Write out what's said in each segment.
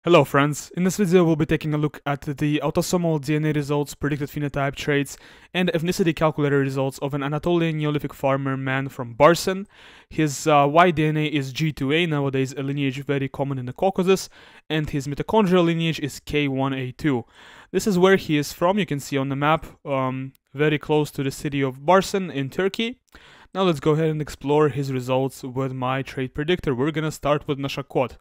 Hello friends, in this video we'll be taking a look at the autosomal DNA results, predicted phenotype traits, and ethnicity calculator results of an Anatolian Neolithic farmer man from Barcin. His Y-DNA is G2A, nowadays a lineage very common in the Caucasus, and his mitochondrial lineage is K1A2. This is where he is from, you can see on the map, very close to the city of Barcin in Turkey. Now let's go ahead and explore his results with my trait predictor. We're gonna start with noshacot.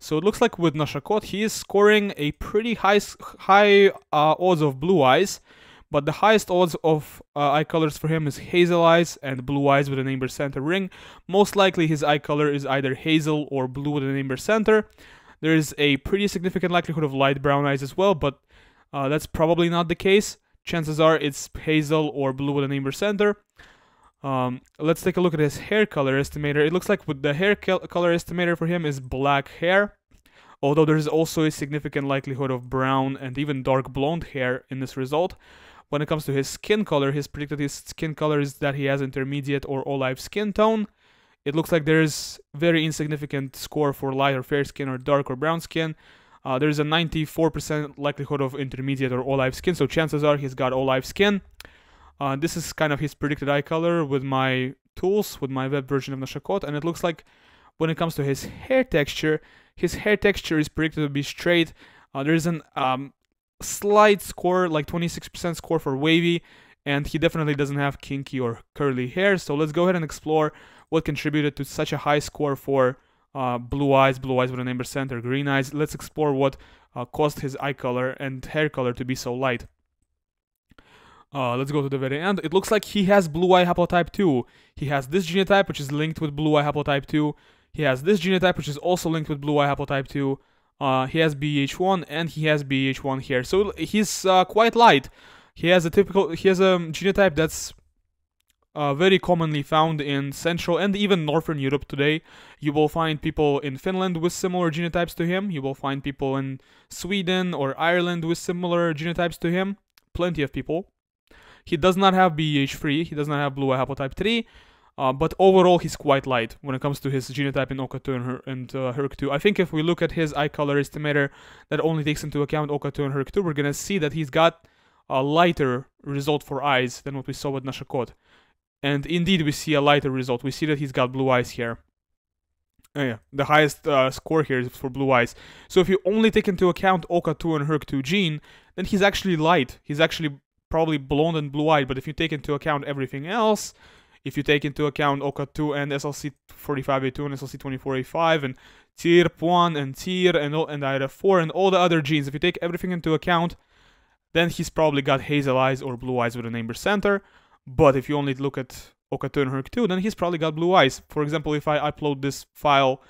So it looks like with noshacot, he is scoring a pretty high odds of blue eyes, but the highest odds of eye colors for him is hazel eyes and blue eyes with an amber center ring. Most likely his eye color is either hazel or blue with an amber center. There is a pretty significant likelihood of light brown eyes as well, but that's probably not the case. Chances are it's hazel or blue with an amber center. Let's take a look at his hair color estimator. It looks like with the hair color estimator for him is black hair, although there is also a significant likelihood of brown and even dark blonde hair in this result. When it comes to his skin color, his predicted skin color is that he has intermediate or olive skin tone. It looks like there is very insignificant score for light or fair skin or dark or brown skin. There's a 94% likelihood of intermediate or olive skin, so chances are he's got olive skin. This is kind of his predicted eye color with my tools, with my web version of noshacot, and it looks like when it comes to his hair texture is predicted to be straight. There is an slight score, like 26% score for wavy, and he definitely doesn't have kinky or curly hair. So let's go ahead and explore what contributed to such a high score for blue eyes with an amber center, green eyes. Let's explore what caused his eye color and hair color to be so light. Let's go to the very end. It looks like he has blue eye haplotype 2. He has this genotype, which is linked with blue eye haplotype 2. He has this genotype, which is also linked with blue eye haplotype 2. He has BH1 and he has BH1 here. So he's quite light. He has a genotype that's very commonly found in Central and even Northern Europe today. You will find people in Finland with similar genotypes to him. You will find people in Sweden or Ireland with similar genotypes to him. Plenty of people. He does not have BH3, he does not have blue eye haplotype 3, but overall he's quite light when it comes to his genotype in OCA2 and HERC2. I think if we look at his eye color estimator that only takes into account OCA2 and HERC2, we're going to see that he's got a lighter result for eyes than what we saw with noshacot. And indeed we see a lighter result. We see that he's got blue eyes here. Yeah, the highest score here is for blue eyes. So if you only take into account OCA2 and HERC2 gene, then he's actually light. He's actually probably blonde and blue-eyed, but if you take into account everything else, if you take into account OCA2 and SLC45A2 and SLC24A5 and TIRP1 and TIR and IRF4 and all the other genes, if you take everything into account, then he's probably got hazel eyes or blue eyes with an amber center. But if you only look at OCA2 and HERC2, then he's probably got blue eyes. For example, if I upload this file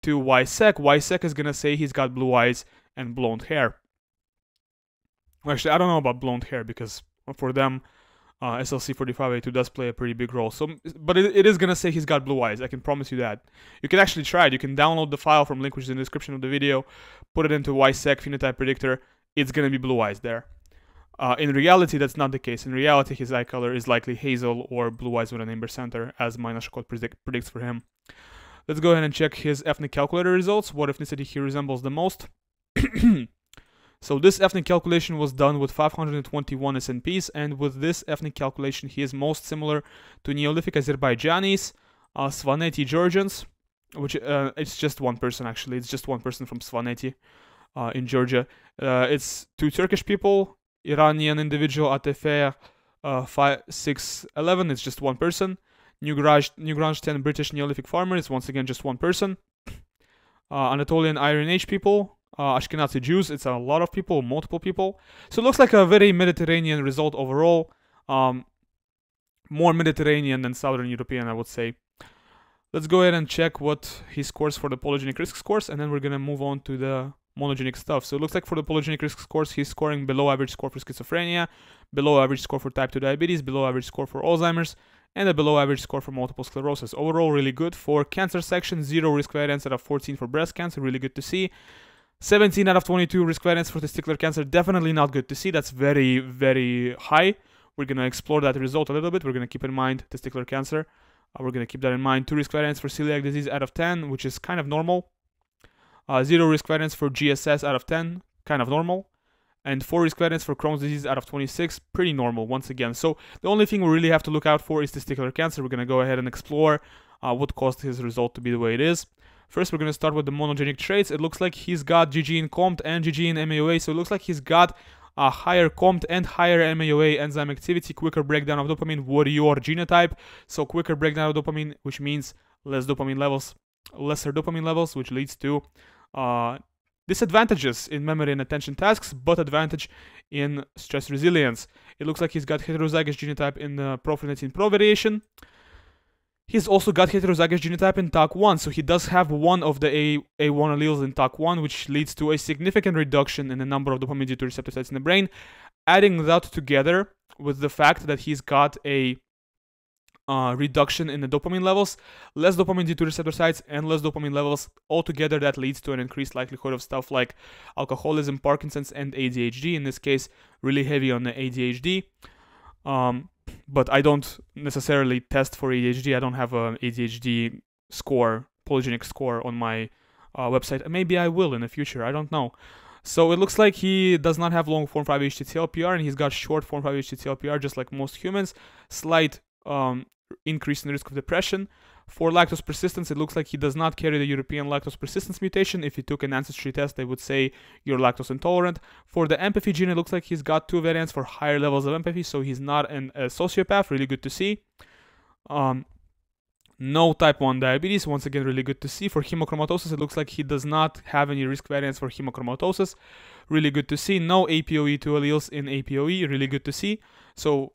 to YSEC is gonna say he's got blue eyes and blonde hair. Actually, I don't know about blonde hair because for them, SLC45A2 does play a pretty big role. So, but it is gonna say he's got blue eyes. I can promise you that. You can actually try it. You can download the file from link which is in the description of the video, put it into YSEC phenotype predictor. It's gonna be blue eyes there. In reality, that's not the case. In reality, his eye color is likely hazel or blue eyes with an amber center, as my noshacot predicts for him. Let's go ahead and check his ethnic calculator results. What ethnicity he resembles the most. So this ethnic calculation was done with 521 SNPs, and with this ethnic calculation he is most similar to Neolithic Azerbaijanis, Svaneti Georgians, which it's just one person actually, it's just one person from Svaneti in Georgia. It's two Turkish people, Iranian individual Atefer 5611, it's just one person. New Grange 10 British Neolithic farmer, it's once again just one person. Anatolian Iron Age people, Ashkenazi Jews, it's a lot of people, multiple people. So it looks like a very Mediterranean result overall. More Mediterranean than Southern European, I would say. Let's go ahead and check what he scores for the polygenic risk scores, and then we're going to move on to the monogenic stuff. So it looks like for the polygenic risk scores, he's scoring below average score for schizophrenia, below average score for type 2 diabetes, below average score for Alzheimer's, and a below average score for multiple sclerosis. Overall, really good. For cancer section, 0 risk variance out of 14 for breast cancer, really good to see. 17 out of 22 risk variance for testicular cancer, definitely not good to see. That's very, very high. We're going to explore that result a little bit. We're going to keep in mind testicular cancer. We're going to keep that in mind. 2 risk variance for celiac disease out of 10, which is kind of normal. 0 risk variance for GSS out of 10, kind of normal, and 4 risk variance for Crohn's disease out of 26, pretty normal once again. So the only thing we really have to look out for is testicular cancer. We're going to go ahead and explore what caused his result to be the way it is. First, we're going to start with the monogenic traits. It looks like he's got GG in COMT and GG in MAOA, so it looks like he's got a higher COMT and higher MAOA enzyme activity, quicker breakdown of dopamine, warrior genotype. So quicker breakdown of dopamine, which means lesser dopamine levels, which leads to disadvantages in memory and attention tasks, but advantage in stress resilience. It looks like he's got heterozygous genotype in the Pro-Phenetine Pro variation. He's also got heterozygous genotype in TAC1, so he does have one of the A1 alleles in TAC1, which leads to a significant reduction in the number of dopamine D2 receptor sites in the brain. Adding that together with the fact that he's got a reduction in the dopamine levels, less dopamine D2 receptor sites, and less dopamine levels, altogether that leads to an increased likelihood of stuff like alcoholism, Parkinson's, and ADHD. In this case, really heavy on the ADHD. But I don't necessarily test for ADHD. I don't have an ADHD score, polygenic score on my website. Maybe I will in the future. I don't know. So it looks like he does not have long form 5 HTT-LPR, and he's got short form 5 HTT-LPR just like most humans. Slight increase in the risk of depression. For lactose persistence, it looks like he does not carry the European lactose persistence mutation. If he took an ancestry test, they would say you're lactose intolerant. For the empathy gene, it looks like he's got 2 variants for higher levels of empathy, so he's not a sociopath. Really good to see. No type 1 diabetes, once again really good to see. For hemochromatosis, it looks like he does not have any risk variants for hemochromatosis. Really good to see. No APOE2 alleles in APOE, really good to see. So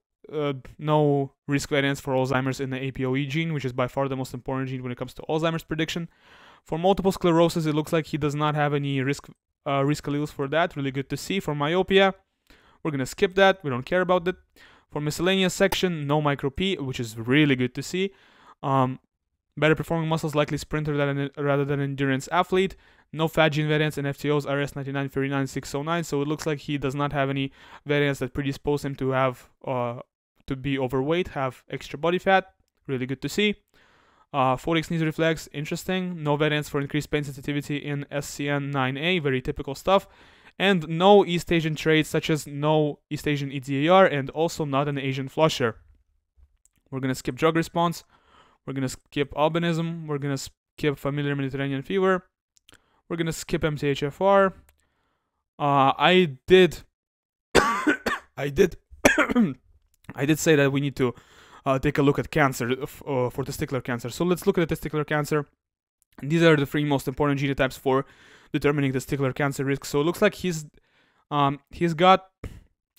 no risk variance for Alzheimer's in the APOE gene, which is by far the most important gene when it comes to Alzheimer's prediction. For multiple sclerosis, it looks like he does not have any risk alleles for that. Really good to see. For myopia, we're going to skip that. We don't care about it. For miscellaneous section, no micro-P, which is really good to see. Better performing muscles, likely sprinter rather than endurance athlete. No fat gene variants in FTOs, RS99, 39, 609. So it looks like he does not have any variants that predispose him to have to be overweight, have extra body fat. Really good to see. 4x knee reflex, interesting. No variants for increased pain sensitivity in SCN9A, very typical stuff. And no East Asian traits, such as no East Asian EDAR and also not an Asian flusher. We're going to skip drug response. We're going to skip albinism. We're going to skip familiar Mediterranean fever. We're going to skip MTHFR. I did say that we need to take a look at cancer for testicular cancer. So let's look at the testicular cancer. And these are the 3 most important genotypes for determining testicular cancer risk. So it looks like he's got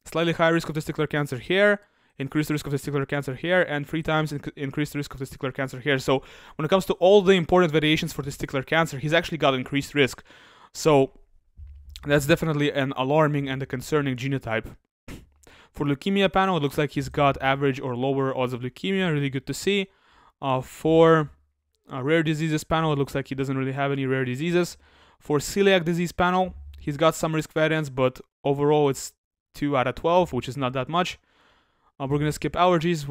slightly higher risk of testicular cancer here, increased risk of testicular cancer here, and 3 times increased risk of testicular cancer here. So when it comes to all the important variations for testicular cancer, he's actually got increased risk. So that's definitely an alarming and a concerning genotype. For leukemia panel, it looks like he's got average or lower odds of leukemia. Really good to see. For rare diseases panel, it looks like he doesn't really have any rare diseases. For celiac disease panel, he's got some risk variants, but overall it's 2 out of 12, which is not that much. We're gonna skip allergies.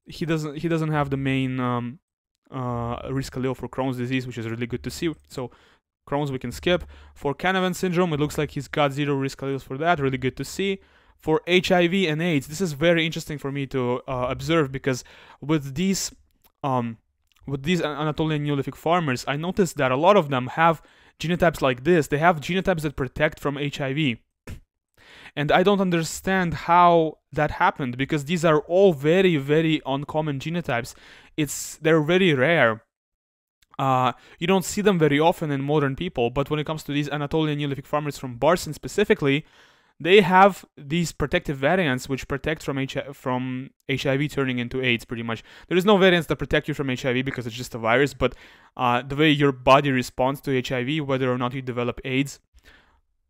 He doesn't have the main risk allele for Crohn's disease, which is really good to see. So Crohn's we can skip. For Canavan syndrome, it looks like he's got 0 risk alleles for that. Really good to see. For HIV and AIDS, this is very interesting for me to observe, because with these Anatolian Neolithic farmers, I noticed that a lot of them have genotypes like this. They have genotypes that protect from HIV. And I don't understand how that happened, because these are all very, very uncommon genotypes. They're very rare. You don't see them very often in modern people, but when it comes to these Anatolian Neolithic farmers from Barcin specifically, they have these protective variants which protect from HIV turning into AIDS, pretty much. There is no variants that protect you from HIV because it's just a virus, but the way your body responds to HIV, whether or not you develop AIDS,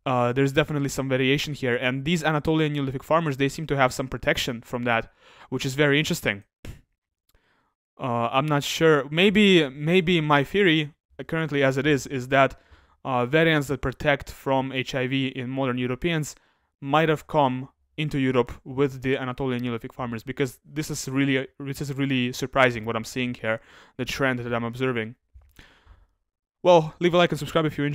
there's definitely some variation here. And these Anatolian Neolithic farmers, they seem to have some protection from that, which is very interesting. I'm not sure. Maybe my theory, currently as it is that variants that protect from HIV in modern Europeans might have come into Europe with the Anatolian Neolithic farmers, because this is really surprising what I'm seeing here, the trend that I'm observing. well, leave a like and subscribe if you enjoyed.